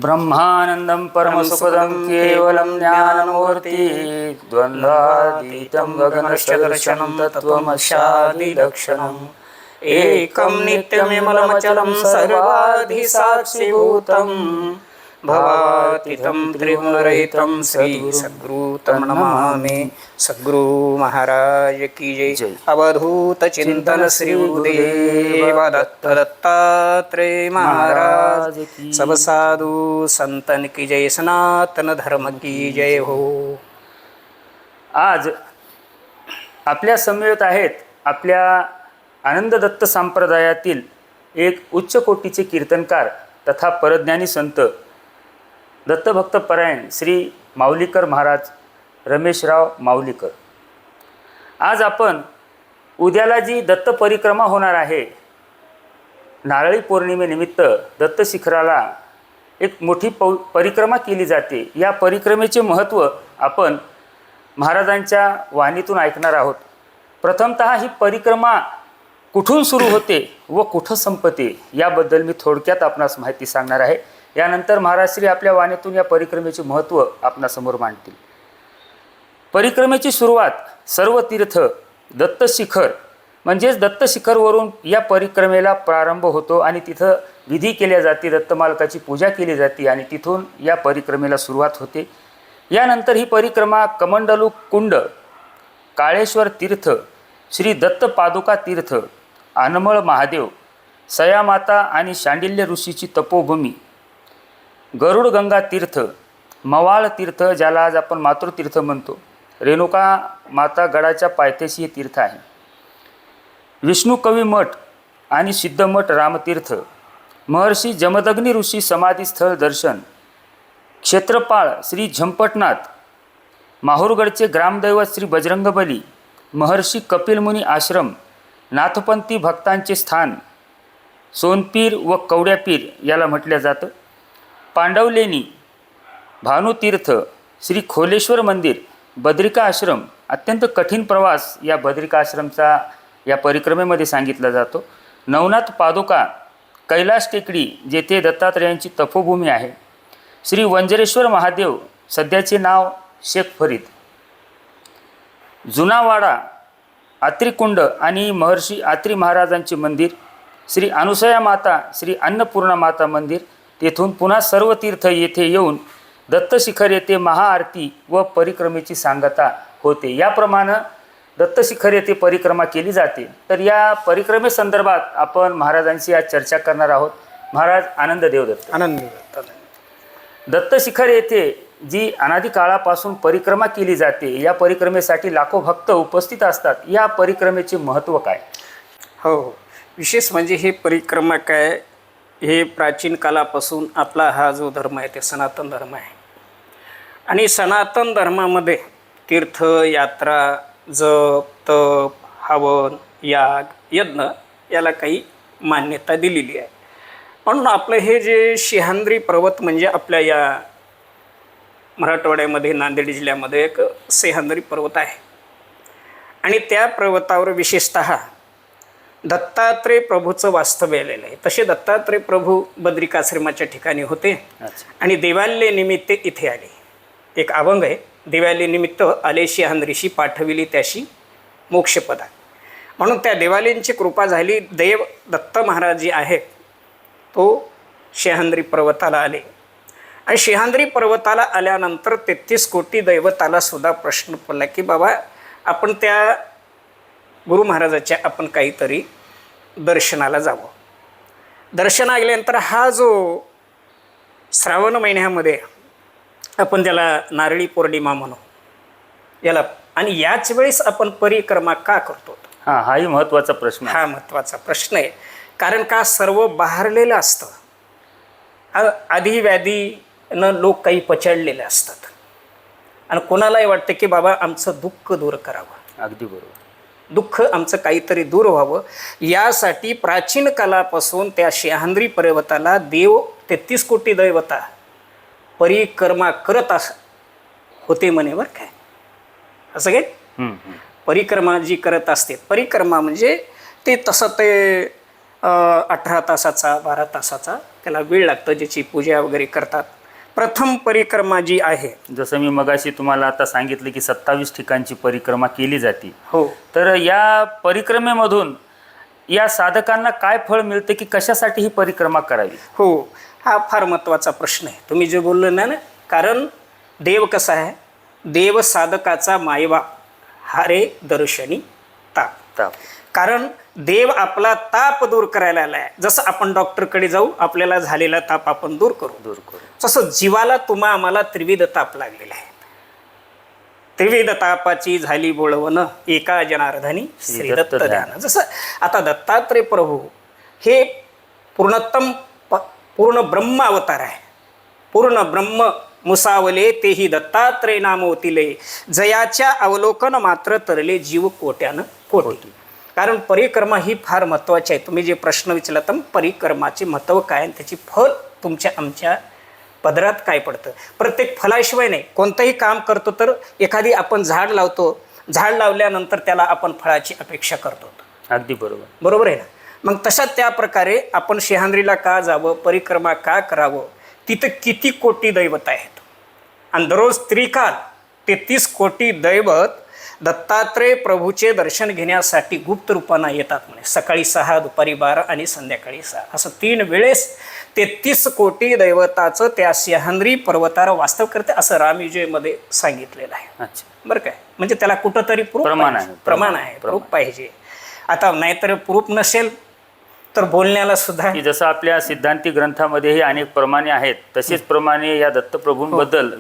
ब्रह्मानंदं परमसुखदं केवलं ज्ञानमूर्ति द्वन्द्वातीतं गगनसदृशं तत्त्वमस्यादिलक्षणम् एकं नित्यमिमलमचलं सर्वाधिसाक्षिभूतं भवातीतं त्रिगुणरहितं श्री सद्गुरु तं नमामि। सद्गुरु महाराज की जय। अवधूत चिंतन श्री गुरुदेव दत्त दत्तात्रेय महाराज की। सब साधु संतन की जय। सनातन धर्म की जय हो। आज आपल्या समवेत आहेत आपल्या आनंद दत्त संप्रदायातील एक उच्च कोटीचे कीर्तनकार तथा परज्ञानी संत दत्तभक्त परायण श्री माऊलीकर महाराज रमेशराव माऊलीकर। आज आपण उद्याला जी दत्त परिक्रमा होणार आहे, नारळी पौर्णिमेनिमित्त दत्त शिखराला एक मोठी परिक्रमा केली जाते। या परिक्रमेचे महत्त्व आपण महाराजांच्या वाणीतून ऐकणार आहोत। प्रथमतः ही परिक्रमा कुठून सुरू होते व कुठं संपते याबद्दल मी थोडक्यात आपणास माहिती सांगणार आहे। यानंतर महाराज श्री आपल्या वाणीतून या परिक्रमेचे महत्त्व आपणासमोर मांडतील। परिक्रमेची सुरुवात सर्व तीर्थ दत्त शिखर म्हणजेच दत्त शिखरवरून या परिक्रमेला प्रारंभ होतो आणि तिथं विधी केल्या जाते, दत्तमालकाची पूजा केली जाते आणि तिथून या परिक्रमेला सुरुवात होते। यानंतर ही परिक्रमा कमंडलू कुंड, काळेश्वर तीर्थ, श्री दत्त पादुका तीर्थ, आनमळ महादेव, सयामाता आणि शांडिल्य ऋषीची तपोभूमी, गरुड गंगा तीर्थ, मवाळ तीर्थ ज्याला आज आपण मातृतीर्थ म्हणतो, रेणुका माता गडाच्या पायथ्याशी हे तीर्थ आहे, विष्णुकवी मठ आणि सिद्धमठ रामतीर्थ, महर्षी जमदग्नी ऋषी समाधीस्थळ दर्शन, क्षेत्रपाळ श्री झंपटनाथ, माहूरगडचे ग्रामदैवत श्री बजरंगबली, महर्षी कपिलमुनी आश्रम, नाथपंथी भक्तांचे स्थान, सोनपीर व कवड्यापीर याला म्हटलं जातं, पांडवलेणी, भानुतीर्थ, श्री खोलेश्वर मंदिर, बद्रिका आश्रम। अत्यंत कठीण प्रवास या बद्रिका आश्रमचा या परिक्रमेमध्ये सांगितला जातो। नवनाथ पादुका, कैलास टेकडी जेथे दत्तात्रेयांची तपोभूमी आहे, श्री वंजरेश्वर महादेव सध्याचे नाव शेख फरीद, जुनावाडा, आत्रिकुंड आणि महर्षी आत्री महाराजांचे मंदिर, श्री अनुसया माता, श्री अन्नपूर्णा माता मंदिर। तेथून पुन्हा सर्व तीर्थ येथे येऊन दत्तशिखर येथे महाआरती व परिक्रमेची सांगता होते। याप्रमाणे दत्तशिखर येथे परिक्रमा केली जाते। तर या परिक्रमेसंदर्भात आपण महाराजांशी आज चर्चा करणार आहोत। महाराज आनंद देवदत्त। आनंद दत्तशिखर येथे जी अनादी काळापासून परिक्रमा केली जाते, या परिक्रमेसाठी लाखो भक्त उपस्थित असतात। या परिक्रमेचे महत्त्व काय? हो, विशेष म्हणजे हे परिक्रमा काय, हे प्राचीन कालापासून आपला हा जो धर्म आहे ते सनातन धर्म आहे आणि सनातन धर्मामध्ये तीर्थ यात्रा, जप, तप, हवन, याग, यज्ञ याला काही मान्यता दिलेली आहे। म्हणून आपलं हे जे सिंहाद्री पर्वत म्हणजे आपल्या या मराठवाड्यामध्ये नांदेड जिल्ह्यामध्ये एक सिंहाद्री पर्वत आहे आणि त्या पर्वतावर विशेषतः दत्तात्रेय प्रभूचं वास्तव्य आलेलं आहे। तसे दत्तात्रेय प्रभू बद्रिकाश्रमाच्या ठिकाणी होते आणि दिवाळीनिमित्त इथे आले। एक अभंग आहे, दिवाळीनिमित्त आले सिंहाद्रीशी पाठविली त्याशी मोक्षपदा। म्हणून त्या दिवाळींची कृपा झाली। देव दत्त महाराज जी आहे तो सिंहाद्री पर्वताला आले आणि सिंहाद्री पर्वताला आल्यानंतर 33 कोटी दैवताला सुद्धा प्रश्न पडला की बाबा आपण त्या गुरु महाराजाच्या आपण काहीतरी दर्शनाला जावं। दर्शना गेल्यानंतर हा जो श्रावण महिन्यामध्ये आपण त्याला नारळी पौर्णिमा म्हणू याला, आणि याच वेळेस आपण परिक्रमा का करतो? हाही महत्त्वाचा प्रश्न आहे। हा महत्त्वाचा प्रश्न आहे, कारण का सर्व बहारलेलं असतं, आधी व्याधीनं लोक काही पचडलेले असतात आणि कोणालाही वाटतं की बाबा आमचं दुःख दूर करावं। अगदी बरोबर, दुःख आमचं काहीतरी दूर व्हावं यासाठी प्राचीन कालापासून त्या सिंहाद्री पर्वताला देव 33 कोटी दैवता परिक्रमा करत होते म्हणे बरं काय। असं काय परिक्रमा जी करत असते, परिक्रमा म्हणजे ते तसं ते 18 तासाचा 12 तासाचा त्याला वेळ लागतं, ज्याची पूजा वगैरे करतात. प्रथम परिक्रमा जी आहे, जसं मी मगाशी तुम्हाला आता सांगितलं की 27 ठिकाणची परिक्रमा केली जाते. हो, तर या परिक्रमेमधून या साधकांना काय फळ मिळते की कशासाठी ही परिक्रमा करावी? हो, हा फार महत्त्वाचा प्रश्न आहे तुम्ही जे बोललो ना. कारण देव कसा आहे, देव साधकाचा मायबाप हारे दर्शनी ताप. कारण देव आपला ताप दूर करायला आला आहे. जसं आपण डॉक्टरकडे जाऊ, आपल्याला झालेला ताप आपण दूर करू, तसं जीवाला तुम्हा आम्हाला त्रिविध ताप लागलेला आहे. त्रिविध तापाची झाली बोळवण, एका जनार्दनी श्री दत्त ध्यान. जसं आता दत्तात्रय प्रभू हे पूर्ण ब्रह्म अवतार आहे. पूर्ण ब्रह्म मुसावले तेही दत्तात्रय नाम होतिले, जयाच्या अवलोकन मात्र तरले जीव कोट्यानं कोटी. कारण परिक्रमा ही फार महत्त्वाची आहे. तुम्ही जे प्रश्न विचारला तर परिक्रमाचे महत्त्व काय आणि त्याची फल तुमच्या आमच्या पदरात काय पडतं. प्रत्येक फलाशिवाय नाही, कोणतंही काम करतो तर एखादी आपण झाड लावतो, झाड लावल्यानंतर त्याला आपण फळाची अपेक्षा करतो. अगदी बरोबर आहे ना. मग तशा त्या प्रकारे आपण शेहांद्रीला का जावं, परिक्रमा का करावं, तिथं किती कोटी दैवत आहेत आणि दररोज त्रिकाल 33 कोटी दैवत दत्तात्रय प्रभूचे दर्शन घेण्यासाठी गुप्त रूपानं येतात. म्हणे सकाळी 6, दुपारी 12 आणि संध्याकाळी 6 असं 3 वेळेस 33 कोटी दैवताचं त्या सिंहाद्री पर्वतावर वास्तव करते असं रामविजयमध्ये सांगितलेलं आहे. बरं काय, म्हणजे त्याला कुठंतरी प्रमाण आहे, प्रूफ पाहिजे. आता नाहीतर प्रूफ नसेल तर बोलण्याला सुद्धा, की जसं आपल्या सिद्धांती ग्रंथामध्येही अनेक प्रमाणे आहेत, तसेच प्रमाणे या दत्तप्रभूंबद्दल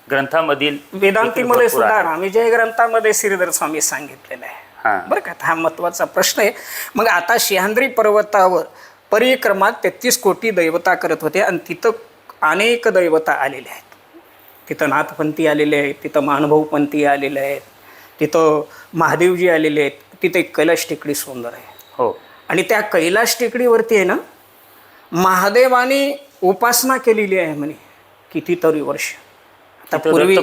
वेदांतीमध्ये सुद्धा रामविजय ग्रंथामध्ये श्रीधर स्वामी सांगितलेलं आहे. बरं का, हा महत्वाचा प्रश्न आहे. मग आता सिंहाद्री पर्वतावर परिक्रमा 33 कोटी दैवता करत होते आणि तिथं अनेक दैवता आलेले आहेत. तिथं नाथपंथी आलेले आहेत, तिथं महानुभावपंथी आलेले आहेत, तिथं महादेवजी आलेले आहेत, तिथे कैलाश टेकडी सुंदर आहे. हो, आणि त्या कैलाश टेकडीवरती आहे ना महादेवाने उपासना केलेली आहे म्हणे कितीतरी वर्ष.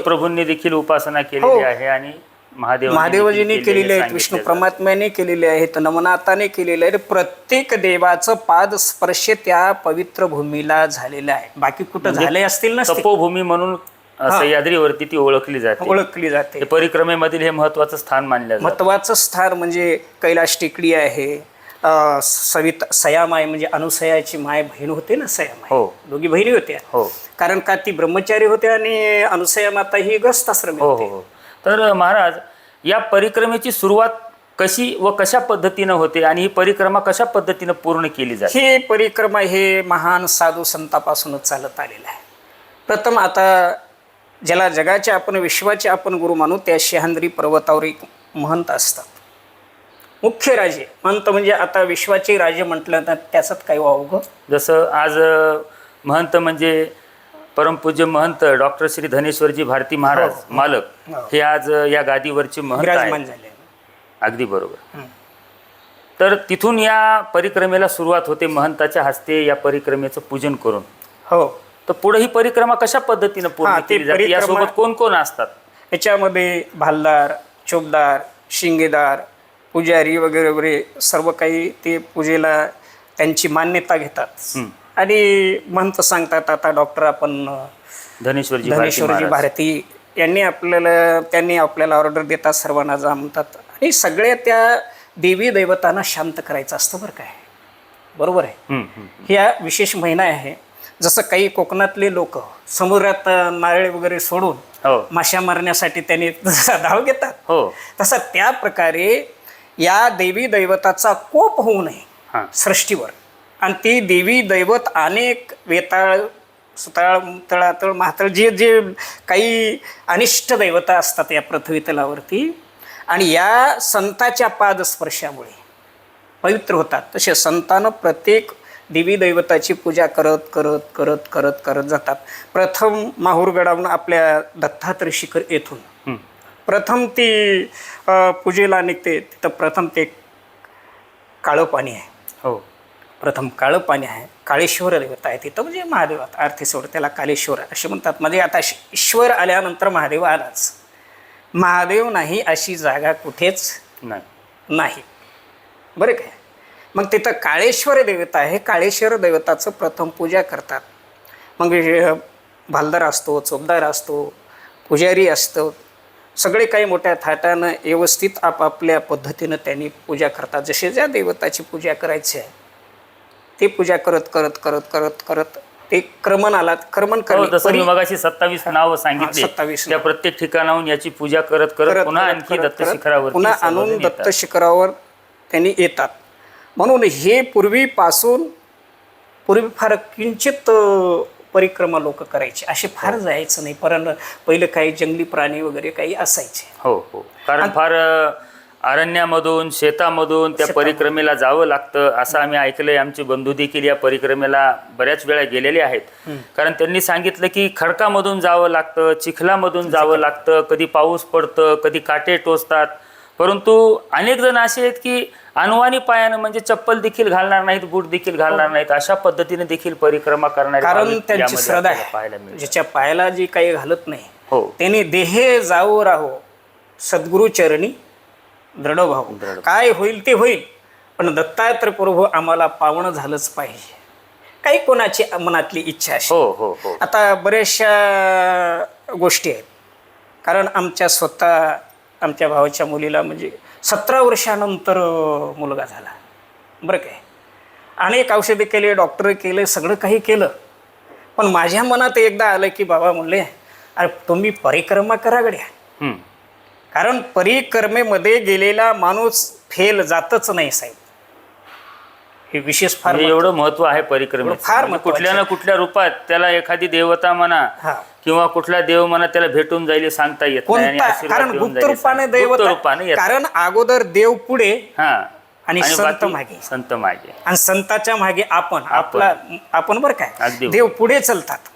प्रभूंनी देखील उपासना केलेली आहे आणि महादेवजींनी केलेले आहेत, विष्णू परमात्म्याने केलेले आहेत, नवनाथाने केलेले आहेत. प्रत्येक देवाचं पाद स्पर्श त्या पवित्र भूमीला झालेला आहे. बाकी कुठं झाले असतील ना, तपोभूमी म्हणून सह्याद्रीवरती ती ओळखली जाते. परिक्रमेमधील हे महत्वाचं स्थान मानलं जातं. महत्वाचं स्थान म्हणजे कैलाश टेकडी आहे. सयामाय म्हणजे अनुसयाची माय बहीण होते ना, सयामाय, दोघी बहिणी होत्या. कारण का ती ब्रह्मचारी होत्या आणि अनुसया माता ही गृहस्थाश्रमी होती. तर महाराज, या परिक्रमेची सुरुवात कशी व कशा पद्धतीनं होते आणि ही परिक्रमा कशा पद्धतीनं पूर्ण केली जाते? ही परिक्रमा हे महान साधू संतापासूनच चालत आलेलं आहे. प्रथम आता ज्याला जगाचे आपण विश्वाचे आपण गुरु मानू, त्या सिंहाद्री पर्वतावर एक महंत असतात, मुख्य राजे. महंत म्हणजे आता विश्वाचे राजे म्हटलं तर त्याच्यात काही वावगं. जसं आज महंत म्हणजे परमपूज्य महंत डॉक्टर श्री धनेश्वरजी भारती महाराज मालक हे आज या गादीवरचे महंत झाले. अगदी बरोबर. तर तिथून या परिक्रमेला सुरुवात होते, महंताच्या हस्ते या परिक्रमेचं पूजन करून. हो, तर पुढे ही परिक्रमा कशा पद्धतीनं पूर्ण केली जाते, यासोबत कोण कोण असतात? याच्यामध्ये भालदार, चोपदार, शिंगेदार, पुजारी वगैरे वगैरे सर्व काही ते पूजेला त्यांची मान्यता घेतात आणि महंत सांगतात. आता डॉक्टर आपण धनेश्वरजी भारती त्यांनी आपल्याला ऑर्डर देतात, सर्वांना जा म्हणतात आणि सगळ्या त्या देवी दैवतांना शांत करायचं असतं. बरं काय, बरोबर आहे. ह्या विशेष महिना आहे. जसं काही कोकणातले लोक समुद्रात नारळ वगैरे सोडून माश्या मारण्यासाठी त्यांनी धाव घेतात, तसा त्या प्रकारे या देवी दैवताचा कोप होऊ नये सृष्टीवर. आणि ती देवी दैवत अनेक वेताळ, सुताळ, तळातळ, महातळ जे जे काही अनिष्ट दैवता असतात या पृथ्वी तलावरती, आणि या संताच्या पादस्पर्शामुळे पवित्र होतात. तसे संतानं प्रत्येक देवी दैवताची पूजा करत करत करत करत करत जातात. प्रथम माहूरगडावरून आपल्या दत्तात्रय शिखर येथून प्रथम ती पूजेला निघते. तिथं प्रथम ते काळं पाणी आहे. प्रथम काळं पाणी आहे. काळेश्वर देवता आहे तिथं, म्हणजे महादेवात अर्थेश्वर, त्याला कालेश्वर असे म्हणतात. म्हणजे आता ईश्वर आल्यानंतर महादेव आलाच. महादेव नाही अशी जागा कुठेच नाही. बरं काय, मग तिथं काळेश्वर देवता आहे, काळेश्वर देवताचं प्रथम पूजा करतात. मग भालदार असतो, चोपदार असतो, पुजारी असतो, सगळे काही मोठ्या थाटानं व्यवस्थित आपापल्या पद्धतीनं त्यांनी पूजा करतात. जसे ज्या देवताची पूजा करायची आहे ते पूजा करत करत करत करत करत ते क्रमण आला. क्रमण जसं मी मगाशी 27 नाव सांगितली, 27 त्या प्रत्येक ठिकाणाहून याची पूजा करत करत पुन्हा आणखी दत्त शिखरावर पुन्हा आणून दत्त शिखरावर त्यांनी येतात. म्हणून हे पूर्वी फार किंचित परिक्रमा लोक करायचे, असे फार जायचं नाही. पण पहिलं काही जंगली प्राणी वगैरे काही असायचे. हो हो, कारण फार अरण्यामधून शेतामधून त्या परिक्रमेला जावं लागतं असं आम्ही ऐकलंय. आमचे बंधू देखील या परिक्रमेला बऱ्याच वेळा गेलेले आहेत. कारण त्यांनी सांगितलं की खडकामधून जावं लागतं, चिखलामधून जावं लागतं, कधी पाऊस पडतं, कधी काटे टोचतात. परंतु अनेक जण असे आहेत की अनवाणी पायानं, म्हणजे चप्पल देखील घालणार नाहीत, बूट देखील घालणार नाहीत, अशा पद्धतीने देखील परिक्रमा करणारे कारण त्यांची श्रद्धा आहे. ज्याच्या पायाला जी काही घालत नाही हो, त्यांनी देहे जावो राहो सद्गुरु चरणी दृढ भाऊ. काय होईल ते होईल, पण दत्तात्रय प्रभू आम्हाला पावणं झालंच पाहिजे. काही कोणाची मनातली इच्छा अशी. हो हो हो. आता बऱ्याचशा गोष्टी आहेत. कारण आमच्या भावाच्या मुलीला म्हणजे 17 वर्षानंतर मुलगा झाला. बरं काय, अनेक औषधे केले, डॉक्टर केले, सगळं काही केलं. पण माझ्या मनात एकदा आलं की बाबा म्हणले, अरे तुम्ही परिक्रमा करा गड्या. कारण परिक्रमेमध्ये गेलेला माणूस फेल जातच नाही साहेब. हे विशेष फार एवढं महत्व आहे परिक्रमेचं. फार म्हणजे कुठल्या ना कुठल्या रूपात त्याला एखादी देवता म्हणा किंवा कुठला देव म्हणा त्याला भेटून जाईल सांगता येत नाही. कारण गुप्त रूपाने दैवता, कारण अगोदर देव पुढे आणि संत मागे, आणि संताच्या मागे आपण बरं काय, देव पुढे चालतात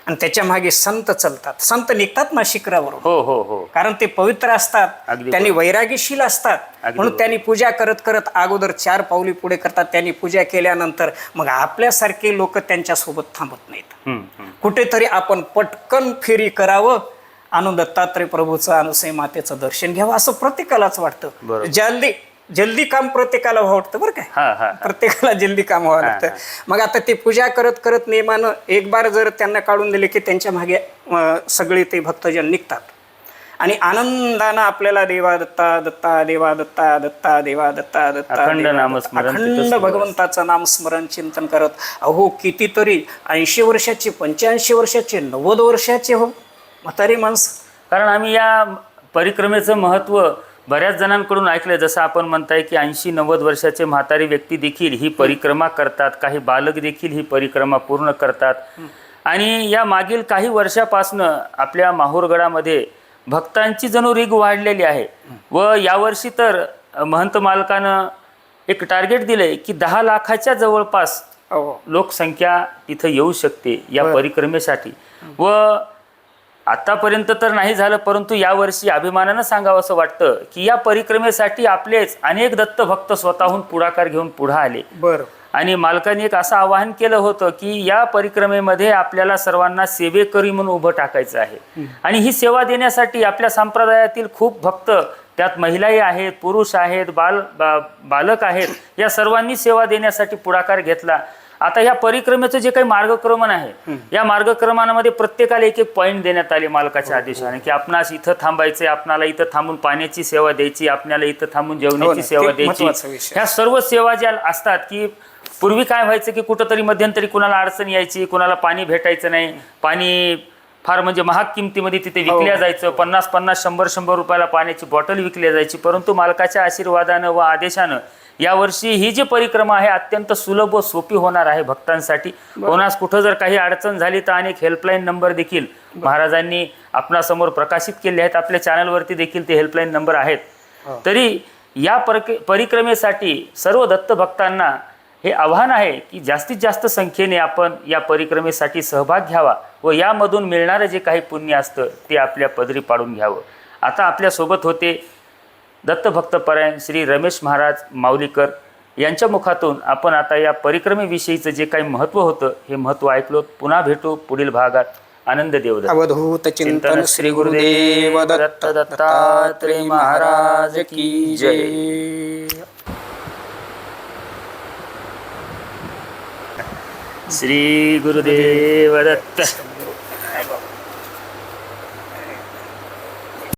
आणि त्याच्या मागे संत चालतात. संत निघतात ना शिखरावरून. हो हो हो. कारण ते पवित्र असतात, त्यांनी वैरागीशील असतात. म्हणून त्यांनी पूजा करत करत अगोदर 4 पावली पुढे करतात. त्यांनी पूजा केल्यानंतर मग आपल्यासारखे लोक त्यांच्या सोबत थांबत नाहीत. कुठेतरी आपण पटकन फेरी करावं, आणून दत्तात्रय प्रभूचं, अनुसई मातेचं दर्शन घ्यावं असं प्रत्येकालाच वाटतं. जल्दी काम प्रत्येकाला व्हावं वाटतं बरं काय, प्रत्येकाला जल्दी काम व्हावं लागतं. मग आता ते पूजा करत करत नियमानं एक बार जर त्यांना काढून दिले की त्यांच्या मागे सगळे ते भक्तजन निघतात आणि आनंदानं आपल्याला देवा दत्ता दत्ता देवा दत्ता दत्ता देवा दत्ता दत्ता अखंड भगवंताचं नामस्मरण चिंतन करत. अहो कितीतरी 80 वर्षाचे, 85 वर्षाचे, 90 वर्षाचे हो म्हातारी माणसं. कारण आम्ही या परिक्रमेचं महत्त्व बऱ्याच जणांकडून ऐकलं. जसं आपण म्हणताय की 80-90 वर्षाचे म्हातारी व्यक्ती देखील ही परिक्रमा करतात, काही बालक देखील ही परिक्रमा पूर्ण करतात. आणि या मागील काही वर्षापासनं आपल्या माहूरगडामध्ये भक्तांची जणू रीग वाढलेली आहे. व यावर्षी तर महंत मालकानं एक टार्गेट दिलंय की 10 लाखाच्या जवळपास लोकसंख्या इथं येऊ शकते या परिक्रमेसाठी. व आतापर्यंत तर नाही झालं, परंतु यावर्षी अभिमानानं सांगावं असं वाटतं की या परिक्रमेसाठी आपलेच अनेक दत्त भक्त स्वतःहून पुढाकार घेऊन पुढे आले. आणि मालकाने एक असं आवाहन केलं होतं की या परिक्रमेमध्ये आपल्याला सर्वांना सेवेकरी म्हणून उभं टाकायचं आहे. आणि ही सेवा देण्यासाठी आपल्या संप्रदायातील खूप भक्त, त्यात महिलाही आहेत, पुरुष आहेत, बालक आहेत, या सर्वांनी सेवा देण्यासाठी पुढाकार घेतला. आता या परिक्रमेचं जे काही मार्गक्रमण आहे, या मार्गक्रमणामध्ये प्रत्येकाला एक पॉईंट देण्यात आले मालकाच्या आदेशाने की आपणास इथं थांबायचे, आपणाला इथं थांबून पाण्याची सेवा द्यायची, आपल्याला इथं थांबून जेवणाची सेवा द्यायची. ह्या सर्व सेवा ज्या असतात की पूर्वी काय व्हायचं की कुठंतरी मध्यंतरी कुणाला अडचण यायची, कुणाला पाणी भेटायचं नाही, पाणी फार म्हणजे महाग किमतीमध्ये तिथे विकल्या जायचं, 50-50, 100-100 रुपयाला पाण्याची बॉटल विकल्या जायची. परंतु मालकाच्या आशीर्वादानं व आदेशानं यावर्षी ही जी परिक्रमा आहे अत्यंत सुलभ व सोपी होणार आहे भक्तांसाठी. कोणास कुठं जर काही अडचण झाली तर अनेक हेल्पलाईन नंबर देखील महाराजांनी आपणासमोर प्रकाशित केले आहेत. आपल्या चॅनलवरती देखील ते हेल्पलाईन नंबर आहेत. तरी या परिक्रमेसाठी सर्व दत्त भक्तांना हे आव्हान आहे की जास्तीत जास्त संख्येने आपण या परिक्रमेसाठी सहभाग घ्यावा व यामधून मिळणारं जे काही पुण्य असतं ते आपल्या पदरी पाडून घ्यावं. आता आपल्यासोबत होते दत्तभक्तपरायण श्री रमेश महाराज माऊलीकर यांच्या मुखातून आपण आता या परिक्रमेविषयीचं जे काही महत्त्व होतं हे महत्त्व ऐकलो. पुन्हा भेटू पुढील भागात. आनंद देव. अवधूत चिंतन श्री गुरुदेव दत्त दत्तात्रय महाराज की जय. श्री गुरुदेव दत्त.